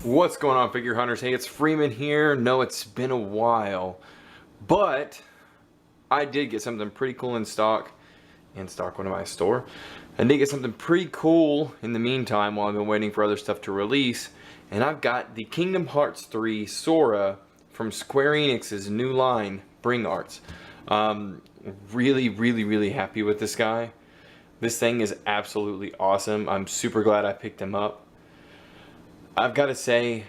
What's going on, figure hunters? Hey, it's Freeman here. No, it's been a while, but I did get something pretty cool in stock. What am I, store? I did get something pretty cool in the meantime while I've been waiting for other stuff to release, and I've got the Kingdom Hearts 3 Sora from Square Enix's new line, Bring Arts. Really happy with this guy. This thing is absolutely awesome. I'm super glad I picked him up. I've got to say,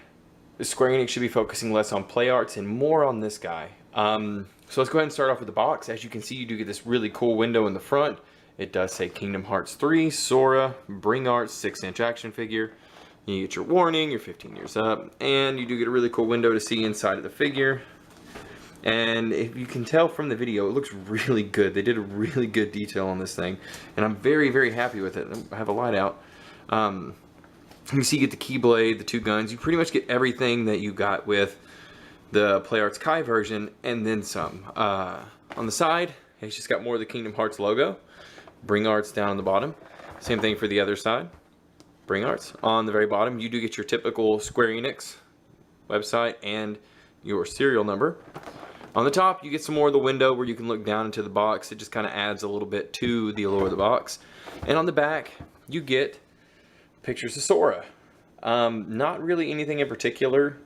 Square Enix should be focusing less on play arts and more on this guy. So let's go ahead and start off with the box. As you can see, you do get this really cool window in the front. It does say Kingdom Hearts 3, Sora, Bring Arts, 6-inch action figure. You get your warning, you're 15 years up, and you do get a really cool window to see inside of the figure. And if you can tell from the video, it looks really good. They did a really good detail on this thing, and I'm very happy with it. I have a light out. You see, you get the Keyblade, the two guns. You pretty much get everything that you got with the Play Arts Kai version, and then some. On the side, it's just got more of the Kingdom Hearts logo. Bring Arts down on the bottom. Same thing for the other side. Bring Arts. On the very bottom, you do get your typical Square Enix website and your serial number. On the top, you get some more of the window where you can look down into the box. It just kind of adds a little bit to the allure of the box. And on the back, you get pictures of Sora. Not really anything in particular.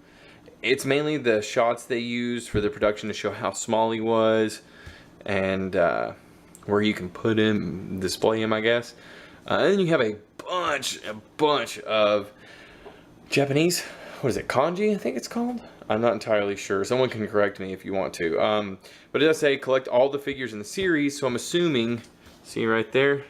It's mainly the shots they used for the production to show how small he was and where you can put him, display him, I guess. And then you have a bunch of Japanese, what is it, kanji, I think it's called? I'm not entirely sure. Someone can correct me if you want to. But it does say collect all the figures in the series, so I'm assuming, see right there?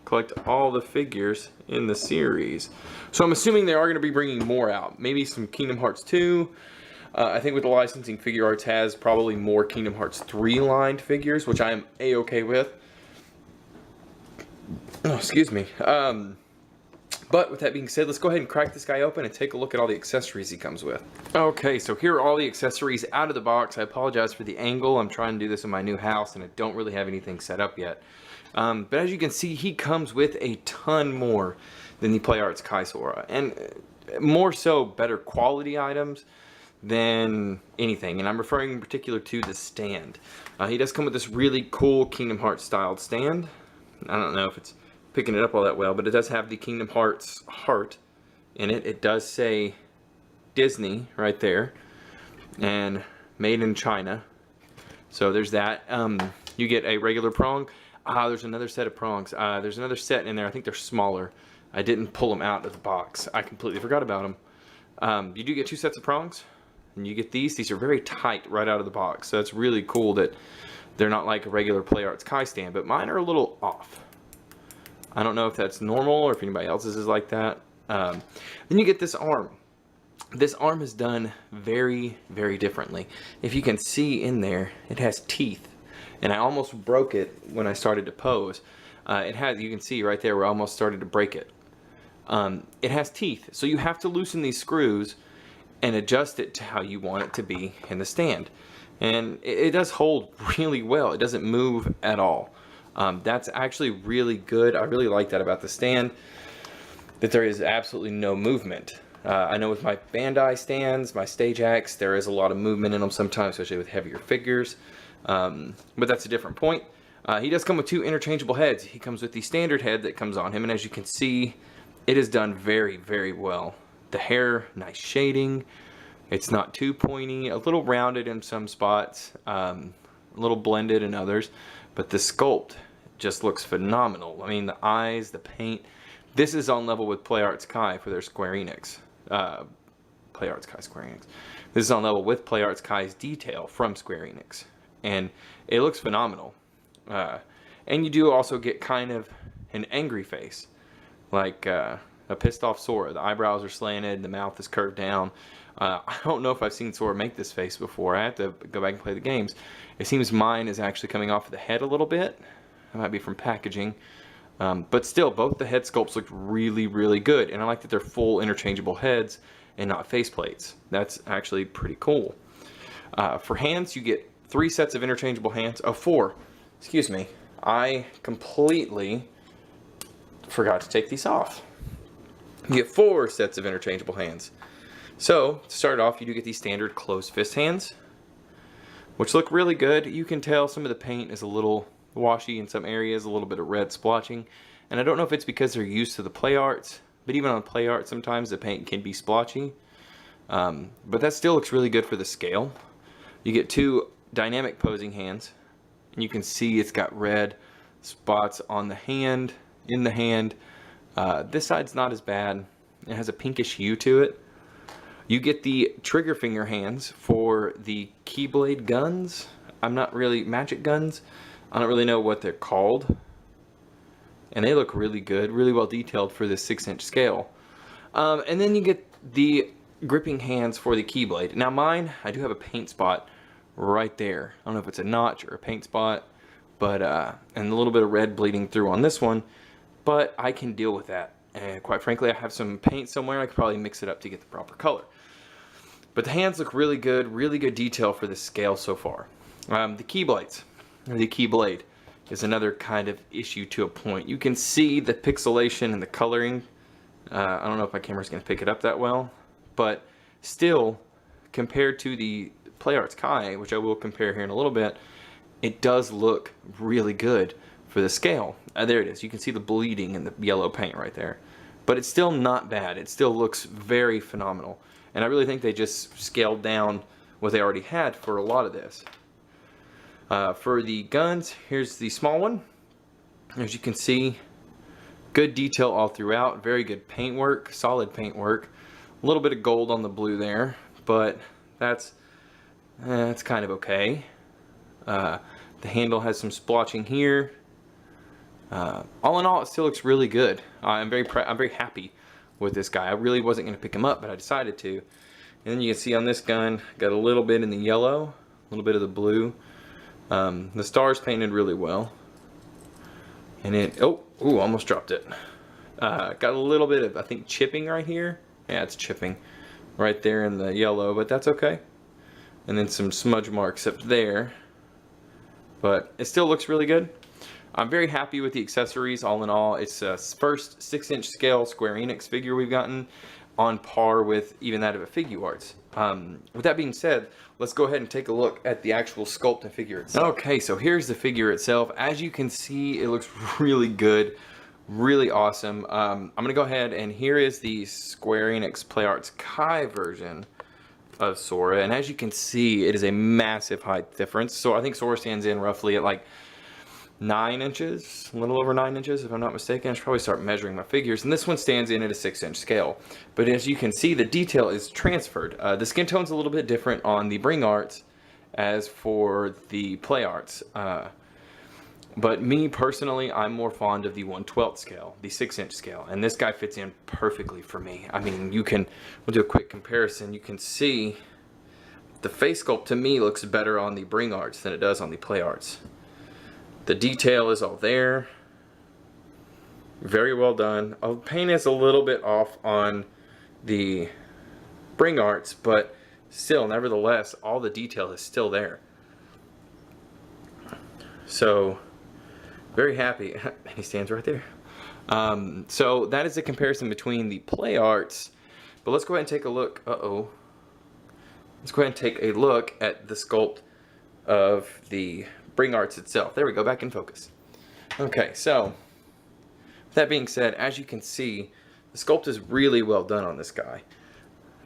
Collect all the figures in the series. So I'm assuming they are going to be bringing more out. Maybe some Kingdom Hearts 2. I think with the licensing, Figure Arts has probably more Kingdom Hearts 3 lined figures, which I am A-okay with. Oh, excuse me. But with that being said, let's go ahead and crack this guy open and take a look at all the accessories he comes with. Okay, so here are all the accessories out of the box. I apologize for the angle. I'm trying to do this in my new house, and I don't really have anything set up yet. But as you can see, he comes with a ton more than the Play Arts Kai Sora, and more so better quality items than anything. And I'm referring in particular to the stand. He does come with this really cool Kingdom Hearts styled stand. I don't know if it's picking it up all that well, but it does have the Kingdom Hearts heart in it. It does say Disney right there, and made in China. So there's that. You get a regular prong. There's another set of prongs. There's another set in there. I think they're smaller. I didn't pull them out of the box. I completely forgot about them. You do get two sets of prongs, and you get these. These are very tight right out of the box. So it's really cool that they're not like a regular Play Arts Kai stand, but mine are a little off. I don't know if that's normal or if anybody else's is like that. Then you get this arm. This arm is done very differently. If you can see in there, it has teeth. And I almost broke it when I started to pose. It has, you can see right there where I almost started to break it. It has teeth, so you have to loosen these screws and adjust it to how you want it to be in the stand. And it does hold really well. It doesn't move at all. That's actually really good. I really like that about the stand, that there is absolutely no movement. I know with my Bandai stands, my Stage Acts, there is a lot of movement in them sometimes, especially with heavier figures. But that's a different point. He does come with two interchangeable heads. He comes with the standard head that comes on him, and as you can see, it is done very well. The hair, nice shading. It's not too pointy, a little rounded in some spots, a little blended in others, but the sculpt just looks phenomenal. I mean, the eyes, the paint. This is on level with Play Arts Kai for their Square Enix. Play Arts Kai Square Enix. This is on level with Play Arts Kai's detail from Square Enix. And it looks phenomenal. And you do also get kind of an angry face, like a pissed off Sora. The eyebrows are slanted, the mouth is curved down. I don't know if I've seen Sora make this face before. I have to go back and play the games. It seems mine is actually coming off of the head a little bit. It might be from packaging. But still, both the head sculpts look really good. And I like that they're full interchangeable heads and not faceplates. That's actually pretty cool. For hands, you get 3 sets of interchangeable hands. Oh, 4. Excuse me. I completely forgot to take these off. You get 4 sets of interchangeable hands. So to start off, you do get these standard closed fist hands, which look really good. You can tell some of the paint is a little washy in some areas, a little bit of red splotching, and I don't know if it's because they're used to the play arts, but even on play art sometimes the paint can be splotchy. But that still looks really good for the scale. You get two dynamic posing hands, and you can see it's got red spots on the hand, in the hand. This side's not as bad. It has a pinkish hue to it. You get the trigger finger hands for the Keyblade guns. I'm not really, magic guns. I don't really know what they're called. And they look really good, really well detailed for this 6-inch scale. And then you get the gripping hands for the Keyblade. Now mine, I do have a paint spot right there. I don't know if it's a notch or a paint spot, but and a little bit of red bleeding through on this one, but I can deal with that. And quite frankly, I have some paint somewhere. I could probably mix it up to get the proper color. But the hands look really good detail for this scale so far. The Keyblades, or the Keyblade, is another kind of issue to a point. You can see the pixelation and the coloring. I don't know if my camera's going to pick it up that well, but still, compared to the PlayArts Kai, which I will compare here in a little bit, it does look really good for the scale. There it is. You can see the bleeding in the yellow paint right there. But it's still not bad. It still looks very phenomenal. And I really think they just scaled down what they already had for a lot of this. For the guns, here's the small one. As you can see, good detail all throughout. Very good paint work, solid paint work. A little bit of gold on the blue there, but that's kind of okay. The handle has some splotching here. All in all, it still looks really good. I'm very happy with this guy. I really wasn't going to pick him up, but I decided to. And then you can see on this gun, got a little bit in the yellow, a little bit of the blue. The star's painted really well. And it, almost dropped it. Got a little bit of, I think, chipping right here. Yeah, it's chipping right there in the yellow, but that's okay. And then some smudge marks up there. But it still looks really good. I'm very happy with the accessories all in all. It's a first 6-inch scale Square Enix figure we've gotten, on par with even that of a Figuarts. With that being said, let's go ahead and take a look at the actual sculpt and figure itself. Okay, so here's the figure itself. As you can see, it looks really good, really awesome. I'm gonna go ahead, and here is the Square Enix PlayArts Kai version of Sora, and as you can see, it is a massive height difference. So I think Sora stands in roughly at like 9 inches, a little over 9 inches if I'm not mistaken. I should probably start measuring my figures. And this one stands in at a 6-inch scale. But as you can see, the detail is transferred. The skin tone's a little bit different on the Bring Arts as for the Play Arts. But me personally, I'm more fond of the 1/12 scale, the 6-inch scale. And this guy fits in perfectly for me. I mean, we'll do a quick comparison. You can see the face sculpt to me looks better on the Bring Arts than it does on the Play Arts. The detail is all there. Very well done. The paint is a little bit off on the Bring Arts, but still, nevertheless, all the detail is still there. So, very happy. He stands right there. So that is the comparison between the Play Arts. But let's go ahead and take a look. Let's go ahead and take a look at the sculpt of the Bring Arts itself. There we go, back in focus. Okay, so with that being said, as you can see, the sculpt is really well done on this guy.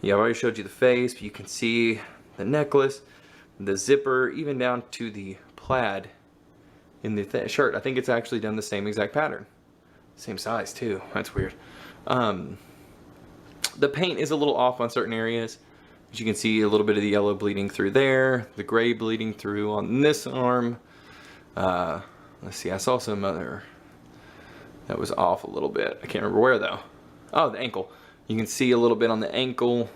Yeah, I already showed you the face, but you can see the necklace, the zipper, even down to the plaid in the shirt. I think it's actually done the same exact pattern. Same size too. That's weird. The paint is a little off on certain areas. As you can see, a little bit of the yellow bleeding through there, the gray bleeding through on this arm. Let's see, I saw some other that was off a little bit. I can't remember where though. Oh, the ankle. You can see a little bit on the ankle.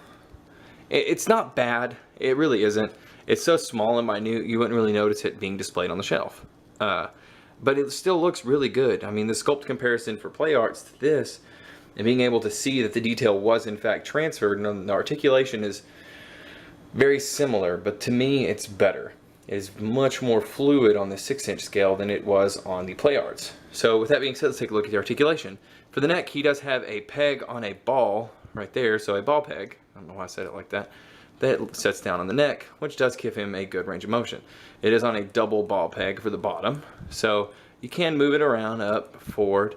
It's not bad. It really isn't. It's so small and minute, you wouldn't really notice it being displayed on the shelf. But it still looks really good. I mean, the sculpt comparison for Play Arts to this, and being able to see that the detail was in fact transferred, and the articulation is very similar, but to me it's better. It is much more fluid on the 6-inch scale than it was on the Play Arts. So with that being said, let's take a look at the articulation. For the neck, he does have a peg on a ball right there, so a ball peg, I don't know why I said it like that, that sets down on the neck, which does give him a good range of motion. It is on a double ball peg for the bottom, so you can move it around, up, forward,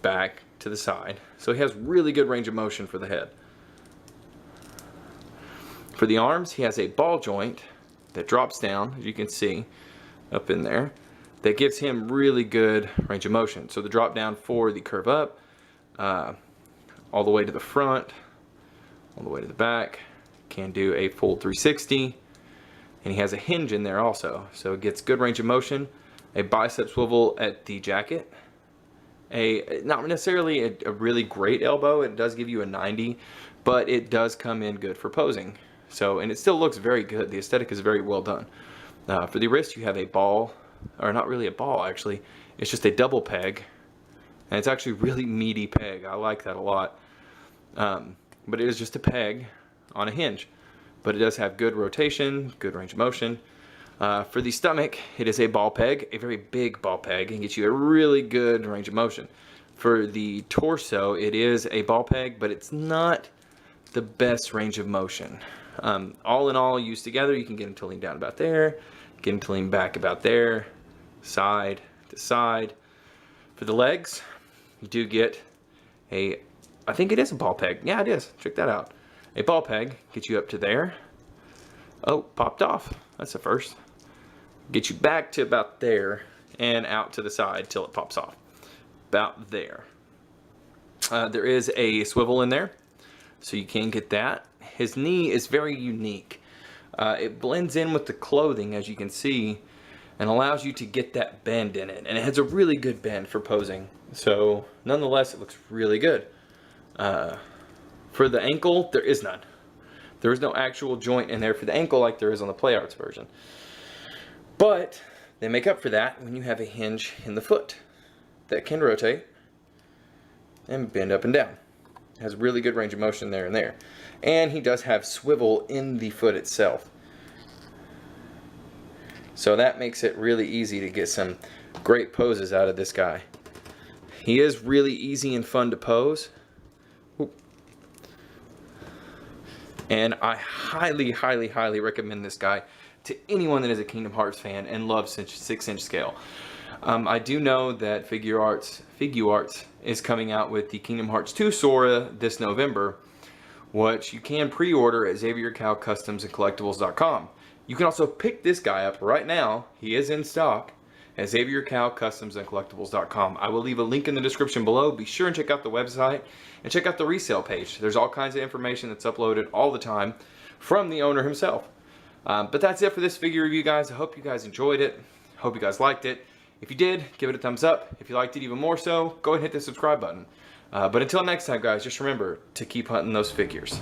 back, to the side. So he has really good range of motion for the head. For the arms, he has a ball joint that drops down, as you can see, up in there, that gives him really good range of motion. So the drop down for the curve up, all the way to the front, all the way to the back, can do a full 360, and he has a hinge in there also, so it gets good range of motion. A bicep swivel at the jacket, not necessarily a really great elbow, it does give you a 90, but it does come in good for posing. So, and it still looks very good. The aesthetic is very well done. For the wrist, you have a ball, or not really a ball actually, it's just a double peg, and it's actually really meaty peg. I like that a lot. But it is just a peg on a hinge, but it does have good rotation, good range of motion. For the stomach, it is a ball peg, a very big ball peg, and gets you a really good range of motion. For the torso, it is a ball peg, but it's not the best range of motion. All in all, used together, you can get him to lean down about there, get him to lean back about there, side to side. For the legs, you do get a, I think it is a ball peg. Yeah, it is. Check that out. A ball peg gets you up to there. Oh, popped off. That's the first. Get you back to about there and out to the side till it pops off. About there. There is a swivel in there, so you can get that. His knee is very unique. It blends in with the clothing, as you can see, and allows you to get that bend in it. And it has a really good bend for posing. So, nonetheless, it looks really good. For the ankle, there is none. There is no actual joint in there for the ankle like there is on the Play Arts version. But they make up for that when you have a hinge in the foot that can rotate and bend up and down. It has really good range of motion there and there. And he does have swivel in the foot itself. So that makes it really easy to get some great poses out of this guy. He is really easy and fun to pose. And I highly, highly, highly recommend this guy to anyone that is a Kingdom Hearts fan and loves 6-inch scale. I do know that Figuarts is coming out with the Kingdom Hearts 2 Sora this November, which you can pre-order at XavierCalCustomsAndCollectibles.com. You can also pick this guy up right now. He is in stock at XavierCalCustomsAndCollectibles.com. I will leave a link in the description below. Be sure and check out the website and check out the resale page. There's all kinds of information that's uploaded all the time from the owner himself. But that's it for this figure review, guys. I hope you guys enjoyed it. Hope you guys liked it. If you did, give it a thumbs up. If you liked it even more so, go ahead and hit the subscribe button. But until next time, guys, just remember to keep hunting those figures.